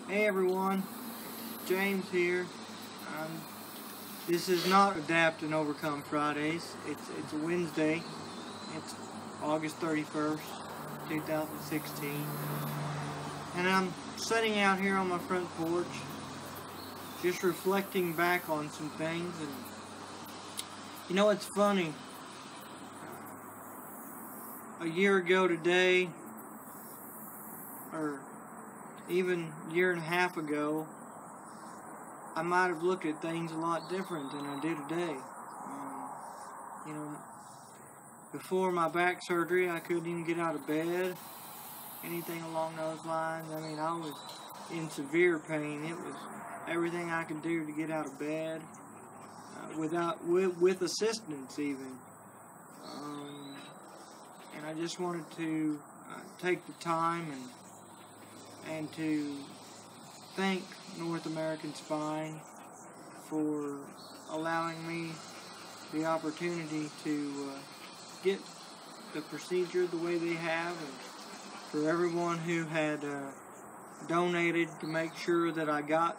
Hey everyone, James here. This is not Adapt and Overcome Fridays. It's a Wednesday. It's August 31st, 2016. And I'm sitting out here on my front porch, just reflecting back on some things. And you know, it's funny. A year ago today, or even a year and a half ago, I might have looked at things a lot different than I do today. You know, before my back surgery, I couldn't even get out of bed, anything along those lines. I mean, I was in severe pain. It was everything I could do to get out of bed, with assistance even. And I just wanted to take the time and to thank North American Spine for allowing me the opportunity to get the procedure the way they have, and for everyone who had donated to make sure that I got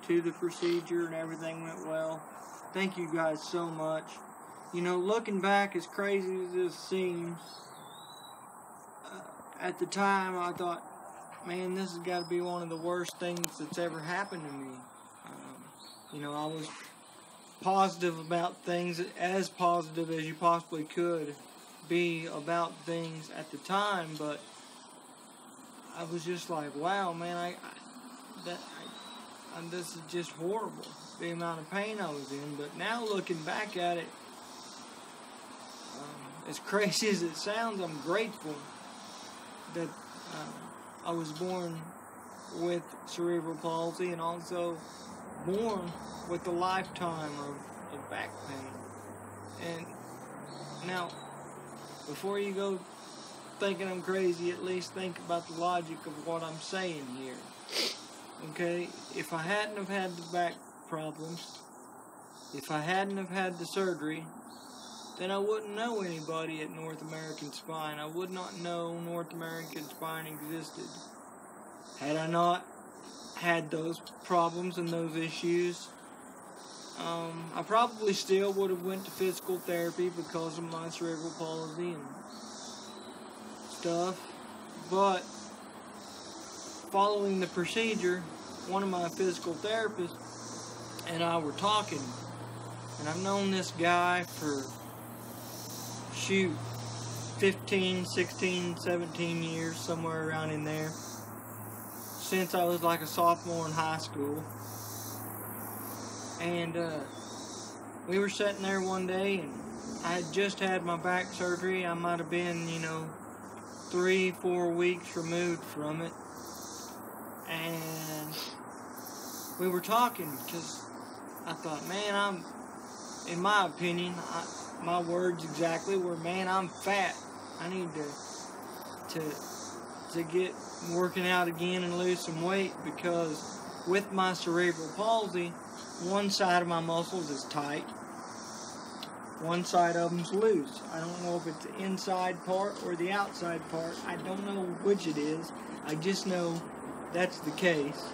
to the procedure and everything went well. Thank you guys so much. You know, looking back, as crazy as this seems, at the time I thought, man, this has got to be one of the worst things that's ever happened to me. You know, I was positive about things, as positive as you possibly could be about things at the time, but I was just like, wow, man, this is just horrible, the amount of pain I was in. But now looking back at it, as crazy as it sounds, I'm grateful that I was born with cerebral palsy, and also born with a lifetime of back pain. And now, before you go thinking I'm crazy, at least think about the logic of what I'm saying here. Okay, if I hadn't have had the back problems, if I hadn't have had the surgery, then I wouldn't know anybody at North American Spine. I would not know North American Spine existed. Had I not had those problems and those issues, I probably still would have went to physical therapy because of my cerebral palsy and stuff. But following the procedure, one of my physical therapists and I were talking, and I've known this guy for 15, 16, 17 years, somewhere around in there, since I was like a sophomore in high school. And we were sitting there one day, and I had just had my back surgery. I might have been, 3-4 weeks removed from it. And we were talking because I thought, man, in my opinion, my words exactly were, man, I'm fat. I need to get working out again and lose some weight, because with my cerebral palsy, one side of my muscles is tight, one side of them's loose. I don't know if it's the inside part or the outside part. I don't know which it is. I just know that's the case.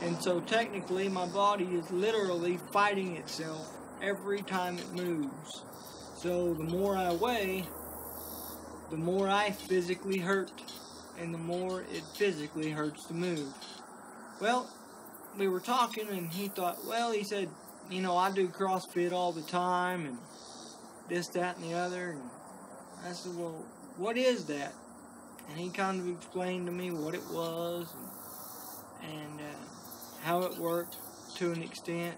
And so technically my body is literally fighting itself every time it moves. So the more I weigh, the more I physically hurt, and the more it physically hurts to move. Well, we were talking, and he thought, well, he said, I do CrossFit all the time, and this, that, and the other. And I said, well, what is that? And he kind of explained to me what it was, and how it worked to an extent.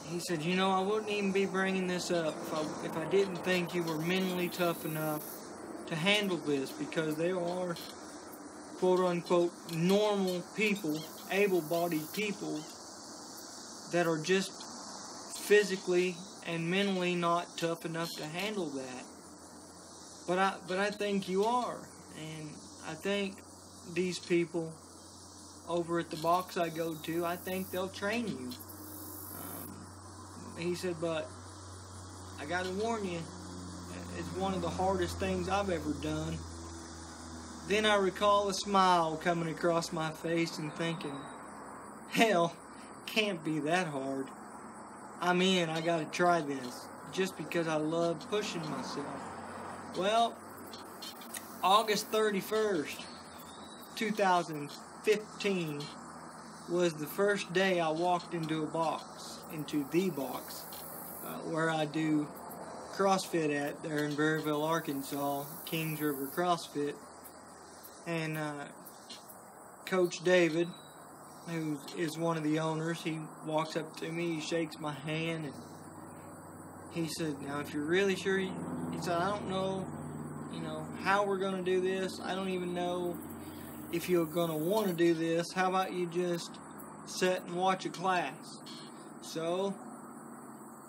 He said, I wouldn't even be bringing this up if I didn't think you were mentally tough enough to handle this, because there are, quote-unquote, normal people, able-bodied people, that are just physically and mentally not tough enough to handle that. But I think you are, and I think these people over at the box I go to, I think they'll train you. He said, but I got to warn you, it's one of the hardest things I've ever done. Then I recall a smile coming across my face and thinking, hell, can't be that hard. I'm in, I gotta try this, just because I love pushing myself. Well, August 31st, 2015 was the first day I walked into the box, where I do CrossFit at there in Berryville, Arkansas, Kings River CrossFit. And Coach David, who is one of the owners, he walks up to me, he shakes my hand, and he said, now if you're really sure, he said, I don't know, how we're going to do this. I don't even know if you're going to want to do this. How about you just sit and watch a class? So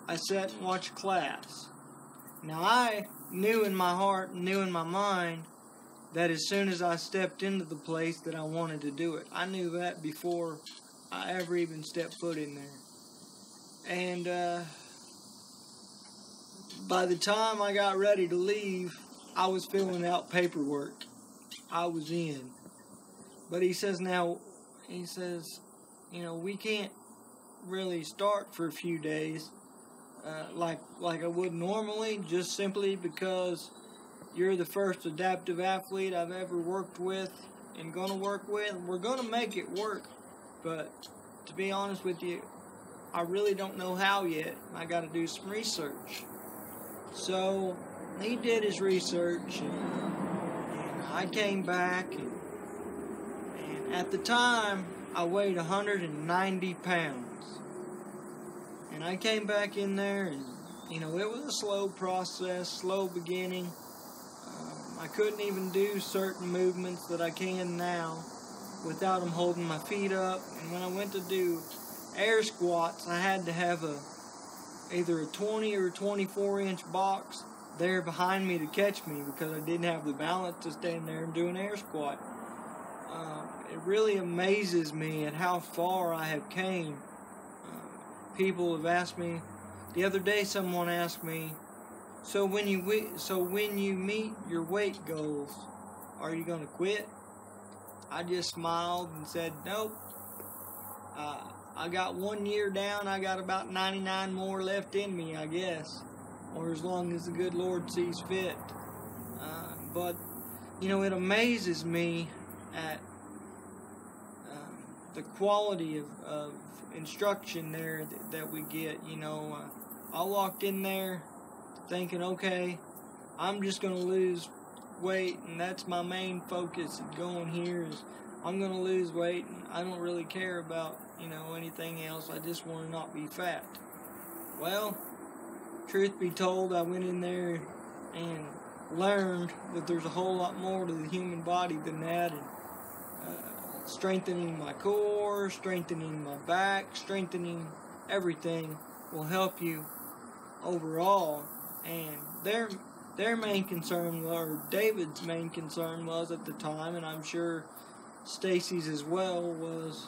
I sat and watched a class. Now I knew in my heart, knew in my mind, that as soon as I stepped into the place that I wanted to do it. I knew that before I ever even stepped foot in there. And by the time I got ready to leave, I was filling out paperwork. I was in. But he says, we can't really start for a few days like I would normally, just simply because you're the first adaptive athlete I've ever worked with and going to work with. We're going to make it work, but to be honest with you, I really don't know how yet. I got to do some research. So he did his research, and I came back, and at the time, I weighed 190 pounds. And I came back in there, and, it was a slow process, slow beginning. I couldn't even do certain movements that I can now without them holding my feet up. And when I went to do air squats, I had to have either a 20 or a 24-inch box there behind me to catch me because I didn't have the balance to stand there and do an air squat. It really amazes me at how far I have came. People have asked me, the other day someone asked me, so when you meet your weight goals, are you going to quit? I just smiled and said, nope. I got 1 year down. I got about 99 more left in me, I guess, or as long as the good Lord sees fit. But it amazes me at the quality of instruction there that we get. I walked in there thinking, okay, I'm just going to lose weight, and that's my main focus going here is I'm going to lose weight, and I don't really care about, anything else. I just want to not be fat. Well, truth be told, I went in there and learned that there's a whole lot more to the human body than that, and strengthening my core, strengthening my back, strengthening everything will help you overall. And their main concern, or David's main concern was at the time, and I'm sure Stacy's as well, was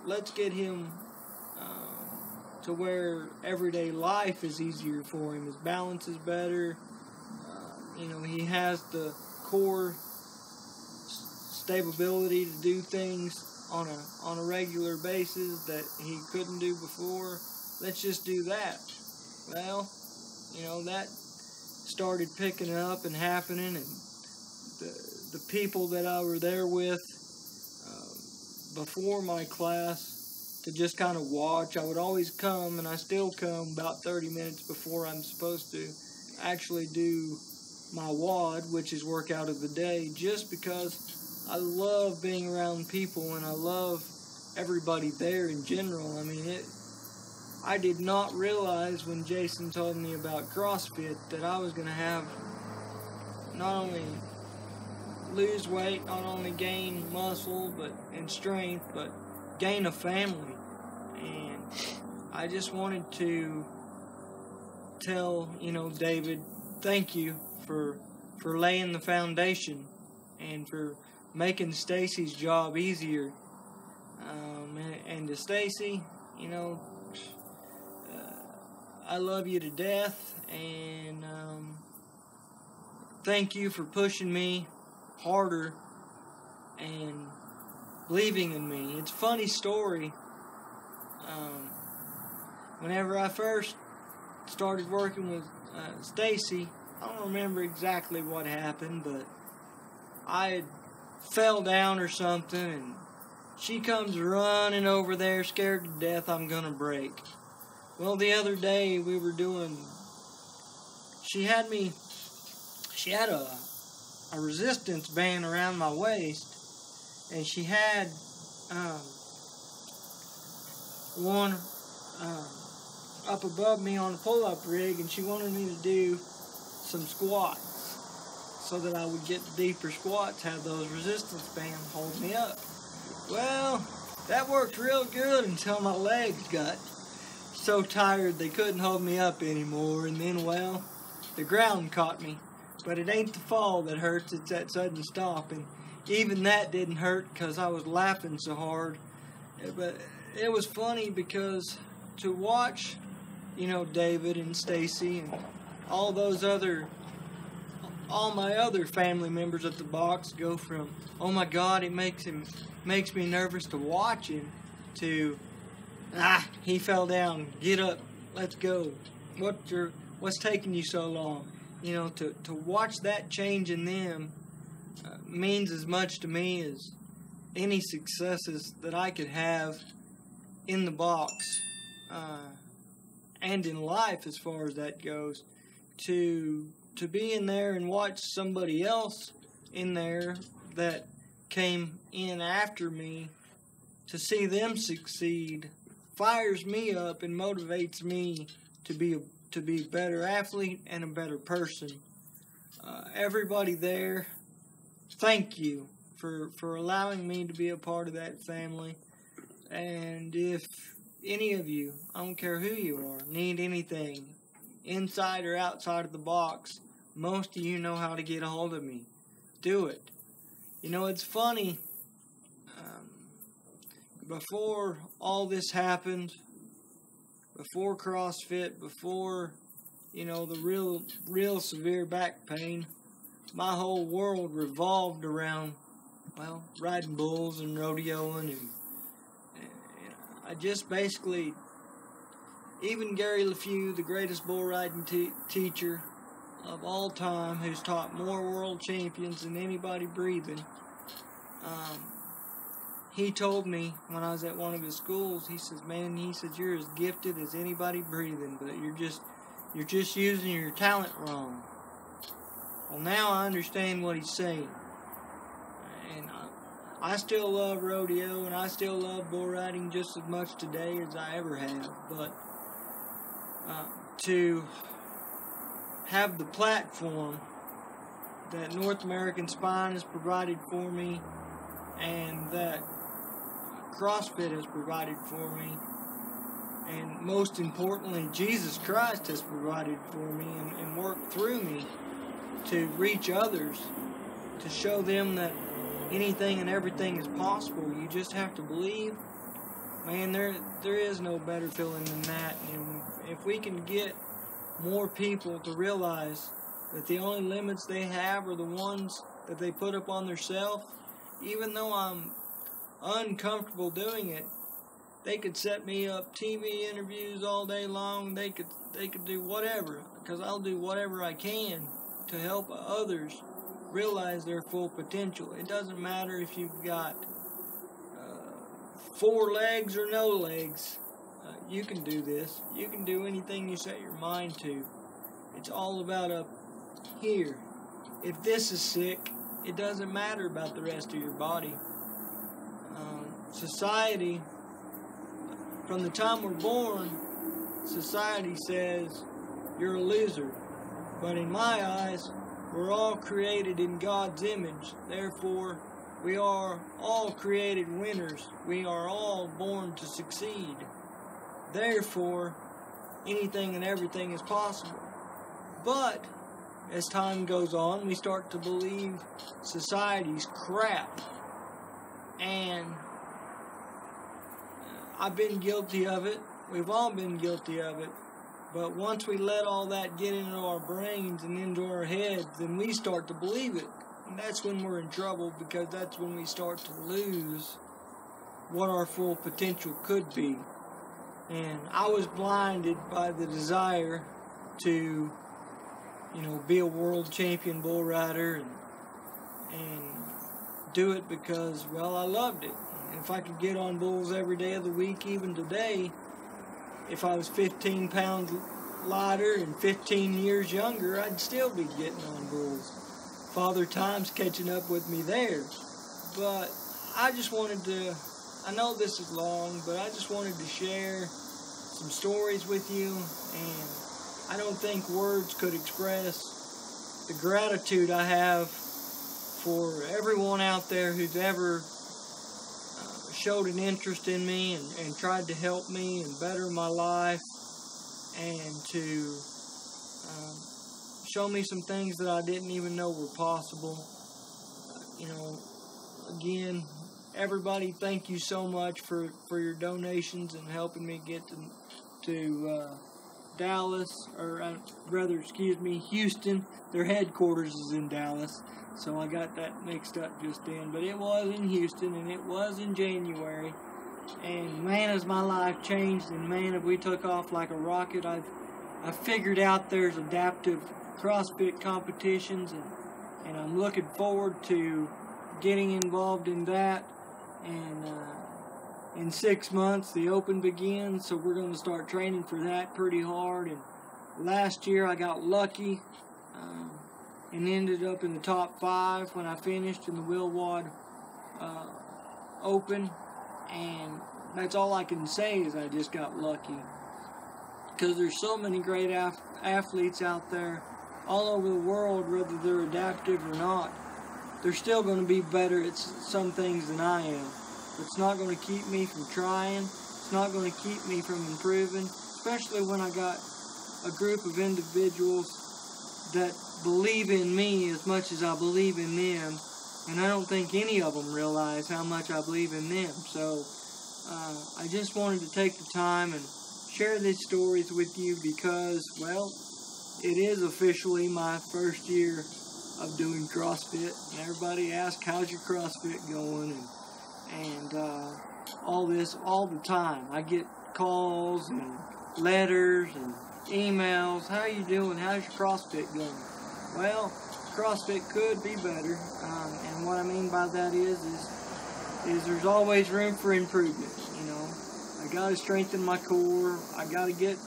let's get him to where everyday life is easier for him. His balance is better. He has the core stability to do things on a regular basis that he couldn't do before. Let's just do that. Well, that started picking up and happening, and the people that I were there with before my class to just kind of watch, I would always come, and I still come about 30 minutes before I'm supposed to actually do my WOD, which is workout of the day, just because I love being around people and I love everybody there in general. I mean, I did not realize when Jason told me about CrossFit that I was going to have not only lose weight, not only gain muscle and strength, but gain a family. And I just wanted to tell, David, thank you for laying the foundation and for making Stacy's job easier. And to Stacy, I love you to death, and thank you for pushing me harder and believing in me. It's a funny story. Whenever I first started working with Stacy, I don't remember exactly what happened, but I fell down or something, and she comes running over there, scared to death I'm gonna break. Well, the other day we were she had a resistance band around my waist, and she had one up above me on a pull-up rig, and she wanted me to do some squats so that I would get deeper squats, have those resistance bands hold me up. Well, that worked real good until my legs got so tired they couldn't hold me up anymore, and then, well, the ground caught me. But it ain't the fall that hurts, it's that sudden stop, and even that didn't hurt because I was laughing so hard. But it was funny because to watch, David and Stacy and all my other family members at the box go from, oh my God, it makes me nervous to watch him, to, he fell down, get up, let's go. What's taking you so long? To watch that change in them means as much to me as any successes that I could have in the box and in life as far as that goes. To be in there and watch somebody else in there that came in after me, to see them succeed, fires me up and motivates me to be a better athlete and a better person. Everybody there, thank you for allowing me to be a part of that family. And if any of you, I don't care who you are, need anything, inside or outside of the box, most of you know how to get a hold of me. Do it. It's funny. Before all this happened, before CrossFit, before, the real severe back pain, my whole world revolved around, riding bulls and rodeoing, and I just basically, even Gary LeFew, the greatest bull riding teacher of all time, who's taught more world champions than anybody breathing, he told me when I was at one of his schools, he says, you're as gifted as anybody breathing, but you're just using your talent wrong. Well, now I understand what he's saying. And I still love rodeo, and I still love bull riding just as much today as I ever have. But to have the platform that North American Spine has provided for me, and that CrossFit has provided for me, and most importantly, Jesus Christ has provided for me and worked through me to reach others, to show them that anything and everything is possible. You just have to believe. Man, there is no better feeling than that. And if we can get more people to realize that the only limits they have are the ones that they put up on themselves, even though I'm uncomfortable doing it, they could set me up TV interviews all day long. They could do whatever, because I'll do whatever I can to help others realize their full potential. It doesn't matter if you've got 4 legs or no legs. You can do this. You can do anything you set your mind to. It's all about up here. If this is sick, it doesn't matter about the rest of your body. Society, from the time we're born, society says you're a loser. But in my eyes, we're all created in God's image. Therefore, we are all created winners. We are all born to succeed. Therefore, anything and everything is possible. But as time goes on, we start to believe society's crap. And I've been guilty of it. We've all been guilty of it. But once we let all that get into our brains and into our heads, then we start to believe it. And that's when we're in trouble, because that's when we start to lose what our full potential could be. And I was blinded by the desire to, be a world champion bull rider and do it because, well, I loved it. And if I could get on bulls every day of the week, even today, if I was 15 pounds lighter and 15 years younger, I'd still be getting on bulls. Father Time's catching up with me there. But I just wanted to, I know this is long, but I just wanted to share some stories with you, and I don't think words could express the gratitude I have for everyone out there who's ever showed an interest in me and tried to help me and better my life, and to show me some things that I didn't even know were possible. Again, everybody, thank you so much for your donations and helping me get to Dallas, or rather, Houston. Their headquarters is in Dallas, so I got that mixed up just then. But it was in Houston, and it was in January. And man, has my life changed, and man, have we took off like a rocket. I figured out there's adaptive CrossFit competitions, and I'm looking forward to getting involved in that. And in 6 months, the Open begins, so we're going to start training for that pretty hard. And last year, I got lucky and ended up in the top 5 when I finished in the Will Wad Open. And that's all I can say is I just got lucky, because there's so many great athletes out there all over the world, whether they're adaptive or not. They're still going to be better at some things than I am. It's not going to keep me from trying. It's not going to keep me from improving, especially when I got a group of individuals that believe in me as much as I believe in them. And I don't think any of them realize how much I believe in them. So I just wanted to take the time and share these stories with you because, well, it is officially my first year of doing CrossFit. And everybody asks, how's your CrossFit going? And all this all the time. I get calls and letters and emails. How are you doing? How's your CrossFit going? Well, CrossFit could be better, and what I mean by that is there's always room for improvement. I got to strengthen my core. I got to get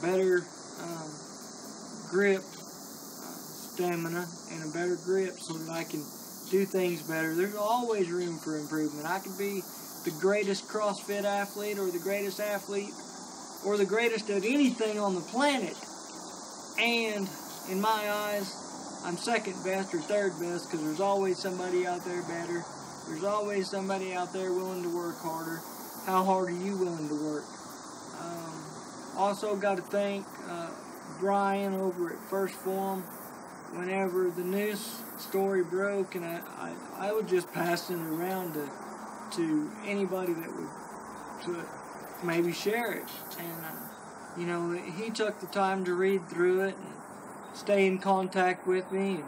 better grip, stamina, and a better grip so that I can do things better. There's always room for improvement. I could be the greatest CrossFit athlete, or the greatest athlete, or the greatest at anything on the planet, and in my eyes, I'm second best or third best, because there's always somebody out there better. There's always somebody out there willing to work harder. How hard are you willing to work? Also got to thank Brian over at First Form. Whenever the news story broke, and I was just passing it around to anybody that would maybe share it. And, he took the time to read through it and stay in contact with me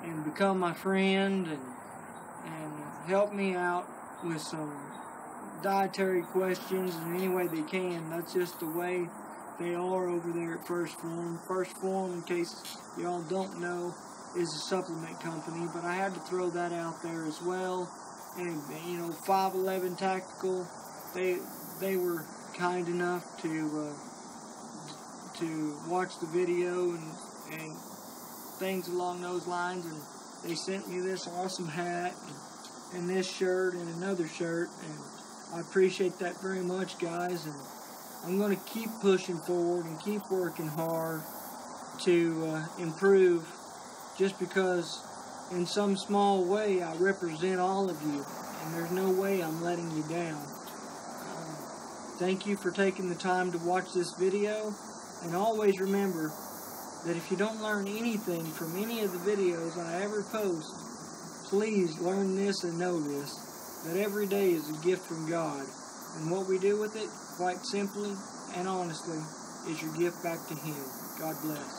and become my friend and help me out with some dietary questions in any way they can. That's just the way they are over there at First Form. First Form, in case y'all don't know, is a supplement company, but I had to throw that out there as well. And 511 Tactical, they were kind enough to watch the video and things along those lines, and they sent me this awesome hat and this shirt and another shirt, and I appreciate that very much, guys. And I'm going to keep pushing forward and keep working hard to improve, just because in some small way I represent all of you, and there's no way I'm letting you down. Thank you for taking the time to watch this video, and always remember that if you don't learn anything from any of the videos I ever post, please learn this and know this, that every day is a gift from God, and what we do with it, quite simply and honestly, is your gift back to Him. God bless.